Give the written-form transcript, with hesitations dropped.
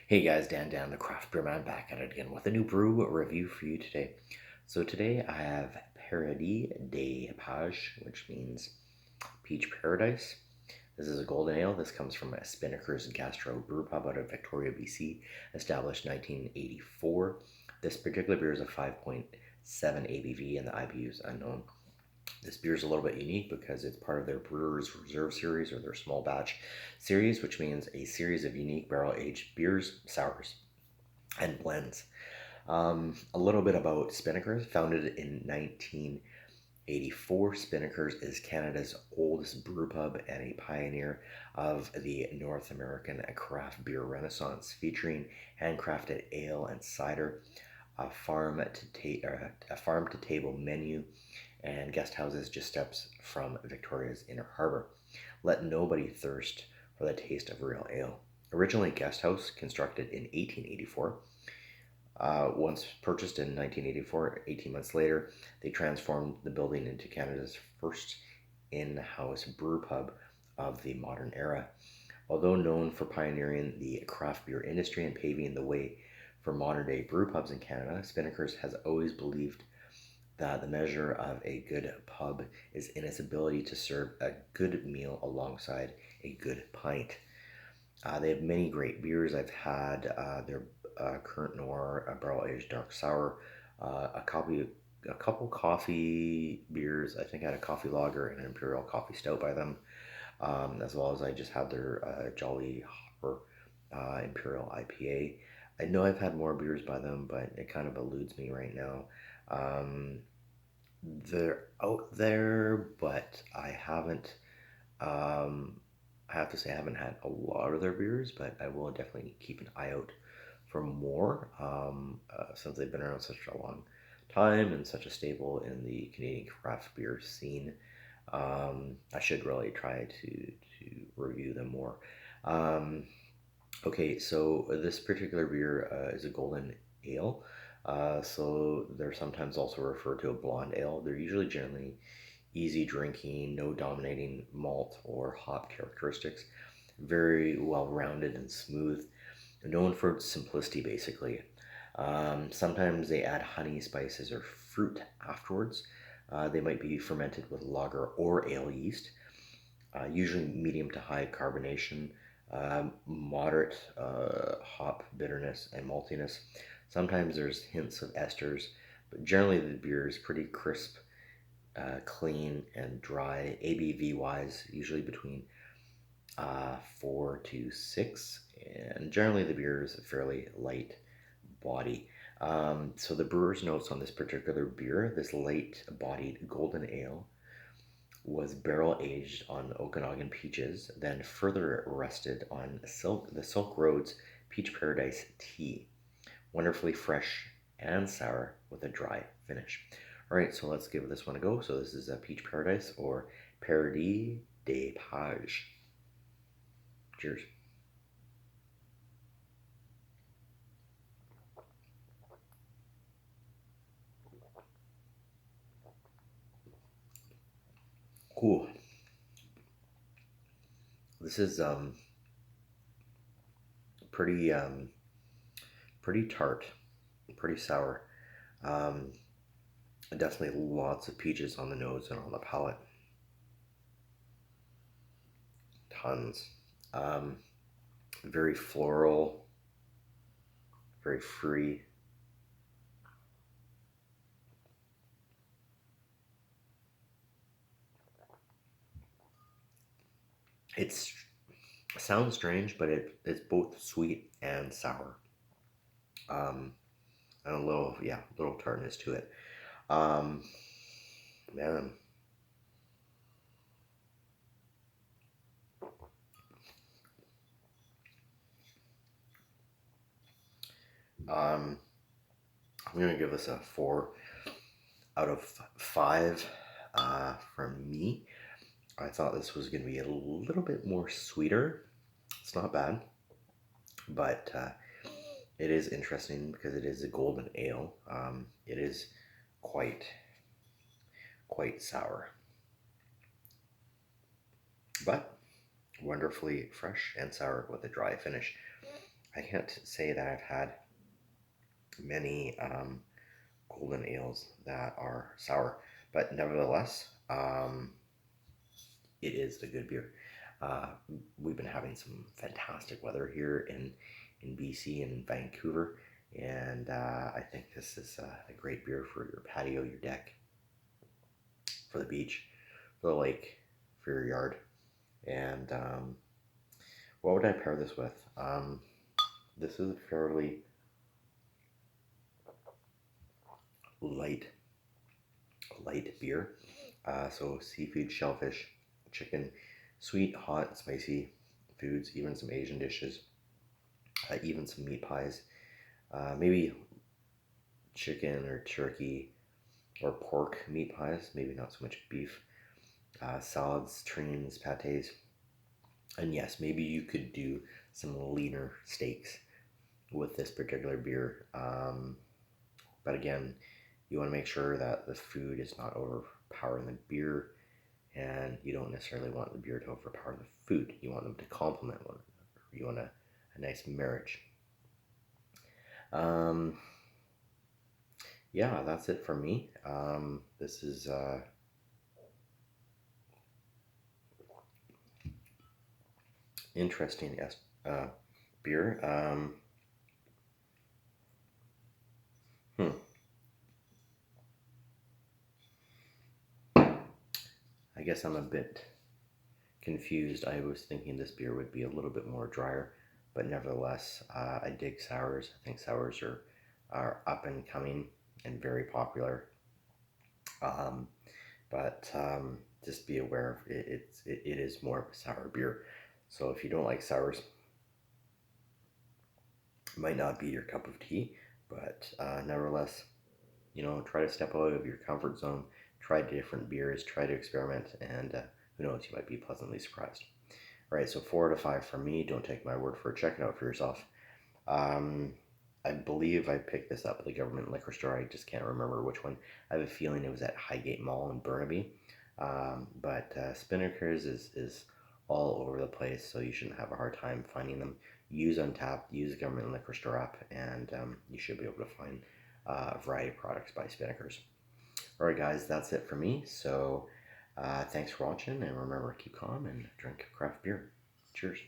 Hey guys, Dan the Craft Beer Man back at it again with a new brew review for you today. So today I have Paradis de Page, which means peach paradise. This is a golden ale. This comes from Spinnakers Brewpub out of Victoria, BC, established 1984. This particular beer is a 5.7 ABV and the IBU is unknown. This beer is a little bit unique because it's part of their Brewers Reserve series or their small batch series, which means a series of unique barrel aged beers, sours, and blends. A little bit about Spinnakers. Founded in 1984, Spinnakers is Canada's oldest brew pub and a pioneer of the North American craft beer renaissance, featuring handcrafted ale and cider, a farm to table menu, and guest houses just steps from Victoria's Inner Harbor. Let nobody thirst for the taste of real ale. Originally guest house, constructed in 1884, once purchased in 1984, 18 months later, they transformed the building into Canada's first in-house brew pub of the modern era. Although known for pioneering the craft beer industry and paving the way for modern-day brew pubs in Canada, Spinnakers has always believed that the measure of a good pub is in its ability to serve a good meal alongside a good pint. They have many great beers. I've had their current noir, barrel aged dark sour, a couple coffee beers. I think I had a coffee lager and an imperial coffee stout by them, as well as I just had their Jolly Hopper imperial IPA. I know I've had more beers by them, but it kind of eludes me right now. Um, they're out there, but I haven't. Um, I have to say I haven't had a lot of their beers, but I will definitely keep an eye out for more since they've been around such a long time and such a staple in the Canadian craft beer scene. I should really try to review them more. Um, Okay, so this particular beer is a golden ale. So they're sometimes also referred to a blonde ale. They're usually generally easy drinking, no dominating malt or hop characteristics. Very well rounded and smooth. Known for its simplicity, basically. Sometimes they add honey, spices, or fruit afterwards. They might be fermented with lager or ale yeast, usually medium to high carbonation, moderate hop bitterness and maltiness. Sometimes there's hints of esters, but generally the beer is pretty crisp, clean, and dry. ABV wise, usually between 4 to 6, and generally the beer is a fairly light body. So the brewer's notes on this particular beer, this light bodied golden ale, was barrel aged on Okanagan peaches, then further rested on the Silk Road's Peach Paradise tea. Wonderfully fresh and sour with a dry finish. All right, so let's give this one a go. So this is a Peach Paradise or Paradis de Page. Cheers. Cool. This is pretty pretty tart, pretty sour. Um, Definitely lots of peaches on the nose and on the palate. Tons. Um, Very floral, very free. It's sounds strange, but it's both sweet and sour. Um, and a little, yeah, little tartness to it. Um, man, um, I'm gonna give this a 4 out of 5 from me. I thought this was gonna be a little bit more sweeter. It's not bad, but it is interesting because it is a golden ale. It is quite quite sour, but wonderfully fresh and sour with a dry finish. I can't say that I've had many golden ales that are sour, but nevertheless, it is a good beer. Uh, we've been having some fantastic weather here in BC and Vancouver, and I think this is a great beer for your patio, your deck, for the beach, for the lake, for your yard. And what would I pair this with? This is a fairly light, light beer. So seafood, shellfish, chicken, sweet, hot, spicy foods, even some Asian dishes, even some meat pies, maybe chicken or turkey or pork meat pies, maybe not so much beef, salads, terrines, pates, and yes, maybe you could do some leaner steaks with this particular beer. But again, you want to make sure that the food is not overpowering the beer, and you don't necessarily want the beer to overpower the food. You want them to complement one another. You want a nice marriage. Um, yeah, that's it for me. This is interesting uh, beer. Hmm. I guess I'm a bit confused. I was thinking this beer would be a little bit more drier, but nevertheless, I dig sours. I think sours are up and coming and very popular. Um, but just be aware it is more of a sour beer. So if you don't like sours, it might not be your cup of tea, but nevertheless, try to step out of your comfort zone, try different beers, try to experiment, and who knows, you might be pleasantly surprised. All right, so 4 out of 5 for me. Don't take my word for it. Check it out for yourself. Um, I believe I picked this up at the government liquor store. I just can't remember which one. I have a feeling it was at Highgate Mall in Burnaby. But Spinnakers is all over the place, so you shouldn't have a hard time finding them. Use Untapped, use the government liquor store app, and you should be able to find a variety of products by Spinnakers. All right, guys, that's it for me. So thanks for watching, and remember, keep calm and drink craft beer. Cheers.